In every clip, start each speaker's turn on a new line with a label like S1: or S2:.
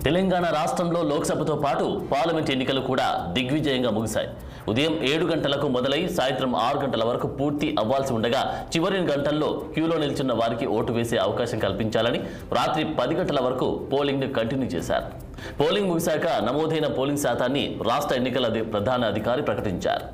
S1: తెలంగాణ రాష్ట్రంలో లోక్సభతో పాటు పార్లమెంట్ ఎన్నికలు కూడా దిగ్విజయంగా ముగిశాయి. ఉదయం 7 గంటలకు మొదలై సాయంత్రం 6 గంటల వరకు పూర్తి అవ్వాల్సి ఉండగా చివరి గంటల్లో క్యూలో నిల్చున్న వారికి ఓటు వేసే అవకాశం కల్పించాలని రాత్రి 10 గంటల వరకు పోలింగ్ కంటిన్యూ చేశారు. పోలింగ్ ముగిశాక నమోదైన పోలింగ్ శాతాన్ని రాష్ట్ర ఎన్నికల ప్రధాన అధికారి ప్రకటించారు.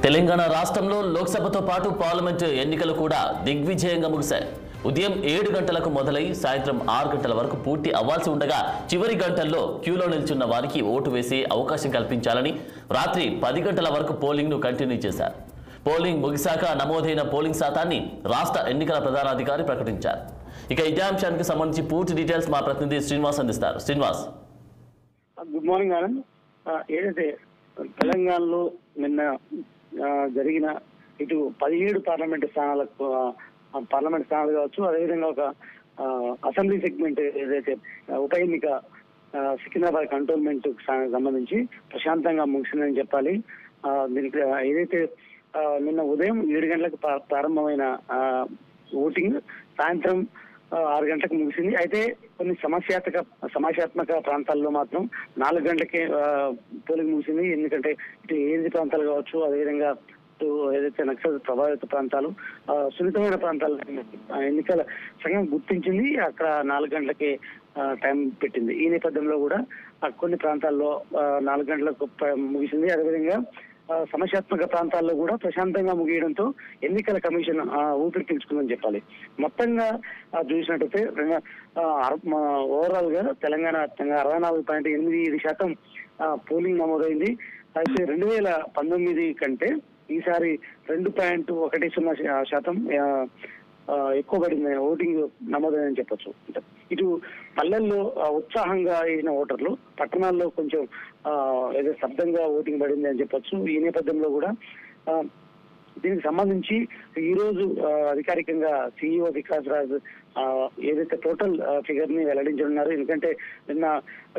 S1: తెలంగాణ రాష్ట్రంలో లోక్సభతో పాటు పార్లమెంటు ఎన్నికలు కూడా దిగ్విజయంగా ముగిశాయి. ఉదయం 7 గంటలకు మొదలై సాయంత్రం 6 గంటల వరకు పూర్తి అవ్వాల్సి ఉండగా చివరి గంటల్లో క్యూలో నిల్చున్న వారికి ఓటు వేసే అవకాశం కల్పించాలని రాత్రి 10 గంటల వరకు పోలింగ్ను కంటిన్యూ చేశారు. పోలింగ్ ముగిశాక నమోదైన పోలింగ్ శాతాన్ని రాష్ట్ర ఎన్నికల ప్రధానాధికారి ప్రకటించారు. ఇక ఇదే అంశానికి సంబంధించి పూర్తి డీటెయిల్స్ మా ప్రతినిధి శ్రీనివాస్ అందిస్తారు. Srinivas,
S2: good morning Anand. ఏదైతే తెలంగాణలో నిన్న జరిగిన ఇటు 17 పార్లమెంట్ స్థానాలు కావచ్చు, అదేవిధంగా ఒక అసెంబ్లీ సెగ్మెంట్ ఏదైతే ఉప ఎన్నిక సికింద్రాబాద్ కంటోన్మెంట్ సంబంధించి ప్రశాంతంగా ముగిసిందని చెప్పాలి. దీనికి ఏదైతే నిన్న ఉదయం 7 గంటలకు ప్రారంభమైన ఓటింగ్ సాయంత్రం 6 గంటలకు ముగిసింది. అయితే కొన్ని సమస్యాత్మక ప్రాంతాల్లో మాత్రం 4 గంటలకే పోలింగ్ ముగిసింది. ఎందుకంటే ఇటు ఏజీ ప్రాంతాలు కావచ్చు, అదేవిధంగా ఇటు ఏదైతే నక్సల్ ప్రభావిత ప్రాంతాలు, సున్నితమైన ప్రాంతాలు ఎన్నికల సంఘం గుర్తించింది. అక్కడ 4 గంటలకే టైం పెట్టింది. ఈ నేపథ్యంలో కూడా కొన్ని ప్రాంతాల్లో 4 గంటలకు ముగిసింది. అదేవిధంగా సమస్యాత్మక ప్రాంతాల్లో కూడా ప్రశాంతంగా ముగియడంతో ఎన్నికల కమిషన్ ఊపిరి పీల్చుకుందని చెప్పాలి. మొత్తంగా చూసినట్టయితే ఓవరాల్ గా తెలంగాణ వ్యాప్తంగా 64.87% పోలింగ్ నమోదైంది. అయితే 2019 కంటే ఈసారి 2.10% ఎక్కువ పడింది ఓటింగ్ నమోదైందని చెప్పొచ్చు. ఇటు పల్లెల్లో ఉత్సాహంగా వేసిన ఓటర్లు, పట్టణాల్లో కొంచెం ఏదో శబ్దంగా ఓటింగ్ పడింది అని చెప్పొచ్చు. ఈ నేపథ్యంలో కూడా దీనికి సంబంధించి ఈ రోజు అధికారికంగా సిఇఓ వికాస్ రాజ్ ఏదైతే టోటల్ ఫిగర్ ని వెల్లడించనున్నారు. ఎందుకంటే నిన్న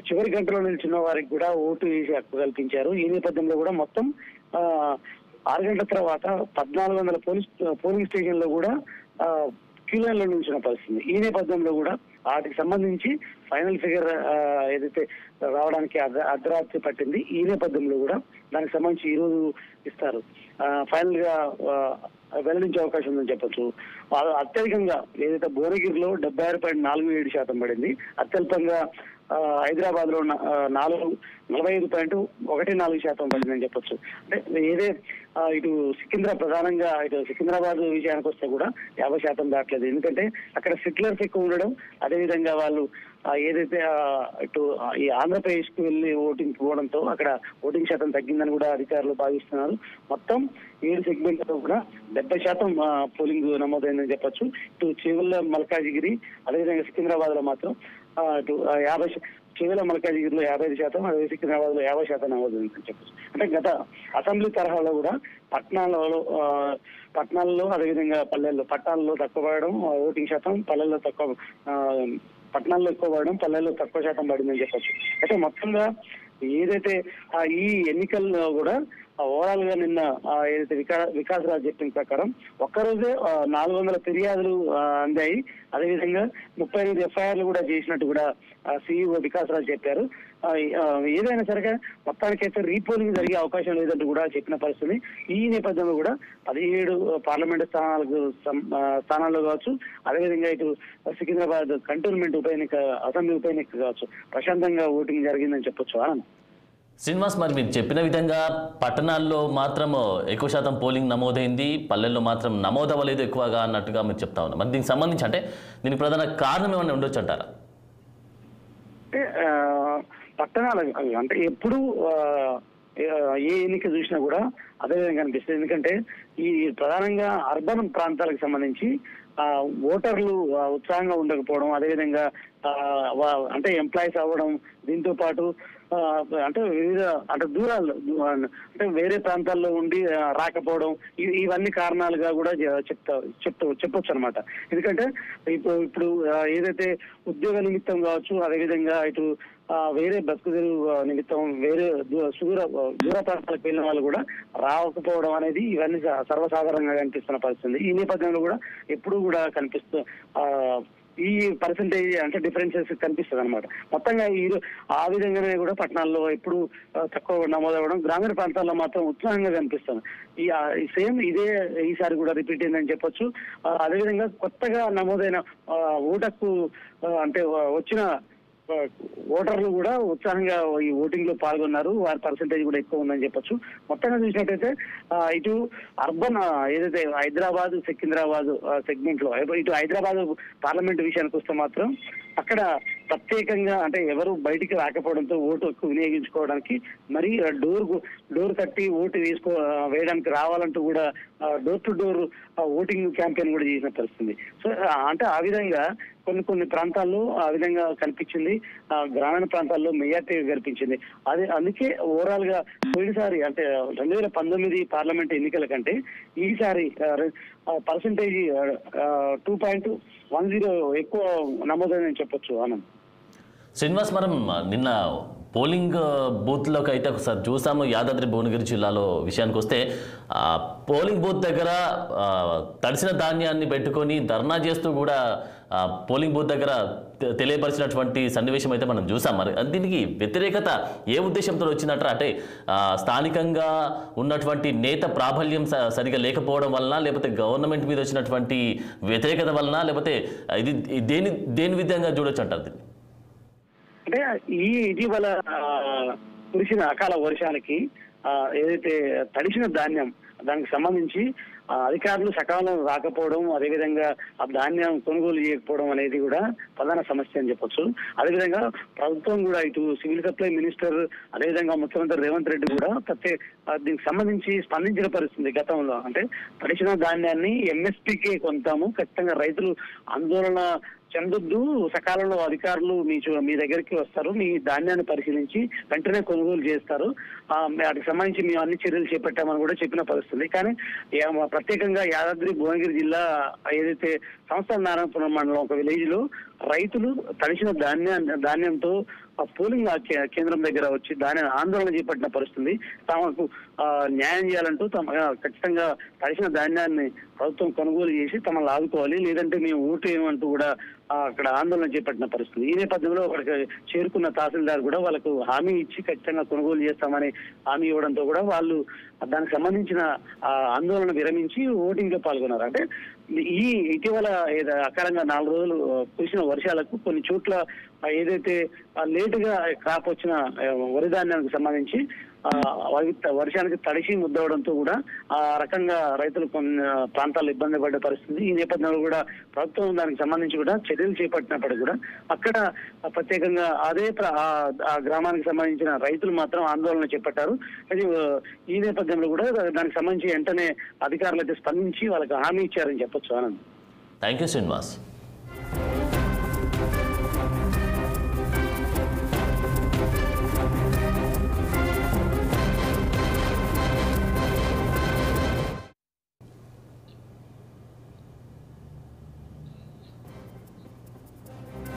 S2: చివరి గంటలో నిల్చున్న వారికి కూడా ఓటు వేసి హక్కు కల్పించారు. ఈ నేపథ్యంలో కూడా మొత్తం 6 గంటల తర్వాత 1400 పోలింగ్ స్టేషన్ లో కూడా క్యూ లైన్ లో నిల్చున్న పరిస్థితి. ఈ నేపథ్యంలో కూడా వాటికి సంబంధించి ఫైనల్ ఫిగర్ ఏదైతే రావడానికి అర్ధరాత్రి పట్టింది. ఈ నేపథ్యంలో కూడా దానికి సంబంధించి ఈ రోజు ఇస్తారు. ఫైనల్ గా వెల్లడించే అవకాశం ఉందని చెప్పొచ్చు. అత్యధికంగా ఏదైతే భువనగిరిలో 76.47% పడింది. అత్యల్పంగా హైదరాబాద్ లో 45.14% పడిందని చెప్పొచ్చు. అంటే ఏదే ఇటు ప్రధానంగా ఇటు సికింద్రాబాద్ విషయానికి వస్తే కూడా 50% దాటలేదు. ఎందుకంటే అక్కడ సెటిలర్స్ ఎక్కువ ఉండడం, అదేవిధంగా వాళ్ళు ఏదైతే ఇటు ఈ ఆంధ్రప్రదేశ్ కు వెళ్లి ఓటింగ్ పోవడంతో అక్కడ ఓటింగ్ శాతం తగ్గిందని కూడా అధికారులు భావిస్తున్నారు. మొత్తం 7 సెగ్మెంట్లలో కూడా 70% పోలింగ్ నమోదైందని చెప్పొచ్చు. ఇటు చేవెళ్ల మల్కాజిగిరి, అదేవిధంగా సికింద్రాబాద్ లో మాత్రం ఇటు చేవెళ్ల మల్కాజిగిరిలో 55%, అదే సికింద్రాబాద్ లో 50% నమోదైందని చెప్పొచ్చు. అంటే గత అసెంబ్లీ తరహాలో కూడా పట్టణాల్లో అదేవిధంగా పట్టణాల్లో తక్కువ పడడం ఓటింగ్ శాతం, పట్టణాల్లో ఎక్కువ పడడం, పల్లెల్లో తక్కువ శాతం పడిందని చెప్పొచ్చు. అయితే మొత్తంగా ఏదైతే ఈ ఎన్నికల్లో కూడా ఓవరాల్ గా నిన్న ఏదైతే వికాస్ రాజ్ చెప్పిన ప్రకారం ఒక్కరోజే 400 ఫిర్యాదులు అందాయి. అదేవిధంగా 38 ఎఫ్ఐఆర్లు కూడా చేసినట్టు కూడా సిఇఓ వికాస్ రాజ్ చెప్పారు. ఏదైనా సరే మొత్తానికైతే రీపోలింగ్ జరిగే అవకాశం లేదంటూ కూడా చెప్పిన పరిస్థితి. ఈ నేపథ్యంలో కూడా 17 పార్లమెంటు స్థానాల్లో కావచ్చు, అదేవిధంగా ఇటు సికింద్రాబాద్ కంటోన్మెంట్ అసెంబ్లీ ఉప ఎన్నిక కావచ్చు ప్రశాంతంగా ఓటింగ్ జరిగిందని చెప్పొచ్చు. ఆనంద్,
S1: శ్రీనివాస్, మరి మీరు చెప్పిన విధంగా పట్టణాల్లో మాత్రం ఎక్కువ శాతం పోలింగ్ నమోదైంది, పల్లెల్లో మాత్రం నమోదవ్వలేదు ఎక్కువగా అన్నట్టుగా మీరు చెప్తా ఉన్నారు. మరి దీనికి సంబంధించి అంటే దీనికి ప్రధాన కారణం ఏమైనా ఉండొచ్చు అంటారా?
S2: పట్టణాలు అంటే ఎప్పుడు ఏ ఎన్నిక చూసినా కూడా అదే విధంగా కనిపిస్తుంది. ఎందుకంటే ఈ ప్రధానంగా అర్బన్ ప్రాంతాలకు సంబంధించి ఓటర్లు ఉత్సాహంగా ఉండకపోవడం, అదేవిధంగా అంటే ఎంప్లాయీస్ అవ్వడం, దీంతో పాటు అంటే వివిధ అంటే దూరాలు అంటే వేరే ప్రాంతాల్లో ఉండి రాకపోవడం, ఇవన్నీ కారణాలుగా కూడా చెప్పొచ్చు అనమాట. ఎందుకంటే ఇప్పుడు ఏదైతే ఉద్యోగ నిమిత్తం కావచ్చు, అదేవిధంగా ఇటు వేరే బతుకుదెరువు నిమిత్తం వేరే దూర ప్రాంతాలకు వెళ్ళిన వాళ్ళు కూడా రాకపోవడం అనేది ఇవన్నీ సర్వసాధారణంగా కనిపిస్తున్న పరిస్థితి. ఈ నేపథ్యంలో కూడా ఎప్పుడు కూడా ఈ పర్సంటేజ్ అంటే డిఫరెన్సెస్ కనిపిస్తుంది అనమాట. మొత్తంగా ఆ విధంగానే కూడా పట్టణాల్లో ఎప్పుడు తక్కువ నమోదవడం, గ్రామీణ ప్రాంతాల్లో మాత్రం ఉత్సాహంగా కనిపిస్తుంది. సేమ్ ఇదే ఈసారి కూడా రిపీట్ అయిందని చెప్పొచ్చు. అదేవిధంగా కొత్తగా నమోదైన ఓటకు అంటే వచ్చిన ఓటర్లు కూడా ఉత్సాహంగా ఈ ఓటింగ్ లో పాల్గొన్నారు. వారి పర్సంటేజ్ కూడా ఎక్కువ ఉందని చెప్పొచ్చు. మొత్తంగా చూసినట్టయితే ఇటు అర్బన్ ఏదైతే హైదరాబాద్ సికింద్రాబాద్ సెగ్మెంట్ లో, ఇటు హైదరాబాద్ పార్లమెంట్ విషయానికి వస్తే మాత్రం అక్కడ ప్రత్యేకంగా అంటే ఎవరు బయటికి రాకపోవడంతో ఓటు ఎక్కువ వినియోగించుకోవడానికి మరి డోర్ కట్టి ఓటు వేయడానికి రావాలంటూ కూడా door to door voting campaign కూడా చేసిన పరిస్థితి. సో అంటే ఆ విధంగా కొన్ని ప్రాంతాల్లో ఆ విధంగా కనిపించింది. గ్రామీణ ప్రాంతాల్లో మెజార్టీ కనిపించింది. అందుకే ఓవరాల్ గా పోయినసారి అంటే 2019 పార్లమెంట్ ఎన్నికల కంటే ఈసారి పర్సంటేజ్ 2.10 ఎక్కువ నమోదైందని చెప్పొచ్చు. ఆనంద్,
S1: శ్రీనివాస్, మనం నిన్న పోలింగ్ బూత్లోకి అయితే ఒకసారి చూసాము. యాదాద్రి భువనగిరి జిల్లాలో విషయానికి వస్తే పోలింగ్ బూత్ దగ్గర తడిసిన ధాన్యాన్ని పెట్టుకొని ధర్నా చేస్తూ కూడా పోలింగ్ బూత్ దగ్గర తెలియపరిచినటువంటి సన్నివేశం అయితే మనం చూసాం. మరి దీనికి వ్యతిరేకత ఏ ఉద్దేశంతో వచ్చిందంటారు? అంటే స్థానికంగా ఉన్నటువంటి నేత ప్రాబల్యం సరిగా లేకపోవడం వలన, లేకపోతే గవర్నమెంట్ మీద వచ్చినటువంటి వ్యతిరేకత వలన, లేకపోతే ఇది దేని విధంగా చూడొచ్చు అంటారు?
S2: అంటే ఈ ఇటీవల కురిసిన అకాల వర్షానికి ఏదైతే తడిసిన ధాన్యం దానికి సంబంధించి అధికారులు సకాలంలో రాకపోవడం, అదేవిధంగా ఆ ధాన్యం కొనుగోలు చేయకపోవడం అనేది కూడా ప్రధాన సమస్య అని చెప్పొచ్చు. అదేవిధంగా ప్రభుత్వం కూడా ఇటు సివిల్ సప్లై మినిస్టర్, అదేవిధంగా ముఖ్యమంత్రి రేవంత్ రెడ్డి కూడా దీనికి సంబంధించి స్పందించిన పరిస్థితి గతంలో. అంటే తడిసిన ధాన్యాన్ని ఎంఎస్పీకే కొంటాము, ఖచ్చితంగా రైతులు ఆందోళన చెందొద్దు, సకాలంలో అధికారులు మీ దగ్గరికి వస్తారు, మీ ధాన్యాన్ని పరిశీలించి వెంటనే కొనుగోలు చేస్తారు, వాటికి సంబంధించి మేము అన్ని చర్యలు చేపట్టామని కూడా చెప్పిన పరిస్థితి. కానీ ప్రత్యేకంగా యాదాద్రి భువనగిరి జిల్లా ఏదైతే సంస్థల నారాయణపురం మండలం ఒక విలేజ్ లో రైతులు తడిసిన ధాన్యంతో పోలింగ్ కేంద్రం దగ్గర వచ్చి ఆందోళన చేపట్టిన పరిస్థితి. తమకు న్యాయం చేయాలంటూ ఖచ్చితంగా తడిసిన ధాన్యాన్ని ప్రభుత్వం కొనుగోలు చేసి తమను ఆదుకోవాలి, లేదంటే మేము ఓటు వేయమంటూ కూడా అక్కడ ఆందోళన చేపట్టిన పరిస్థితి. ఈ నేపథ్యంలో అక్కడికి చేరుకున్న తహసీల్దార్ కూడా వాళ్ళకు హామీ ఇచ్చి ఖచ్చితంగా కొనుగోలు చేస్తామని హామీ ఇవ్వడంతో కూడా వాళ్ళు దానికి సంబంధించిన ఆందోళన విరమించి ఓటింగ్ లో పాల్గొన్నారు. అంటే ఈ ఇటీవల అకాలంగా 4 రోజులు కురిసిన వర్షాలకు కొన్ని చోట్ల ఏదైతే లేటుగా క్రాప్ వచ్చిన వరి ధాన్యానికి సంబంధించి వర్షానికి తడిసి ముద్దవడంతో కూడా ఆ రకంగా రైతులు కొన్ని ప్రాంతాల్లో ఇబ్బంది పడ్డ పరిస్థితి. ఈ నేపథ్యంలో కూడా ప్రభుత్వం దానికి సంబంధించి కూడా చర్యలు చేపట్టినప్పటికీ కూడా అక్కడ ప్రత్యేకంగా ఆ గ్రామానికి సంబంధించిన రైతులు మాత్రం ఆందోళన చేపట్టారు. అది ఈ నేపథ్యంలో కూడా దానికి సంబంధించి వెంటనే అధికారులు అయితే స్పందించి వాళ్ళకి హామీ ఇచ్చారని చెప్పొచ్చు. Anand,
S1: thank you Srinivas.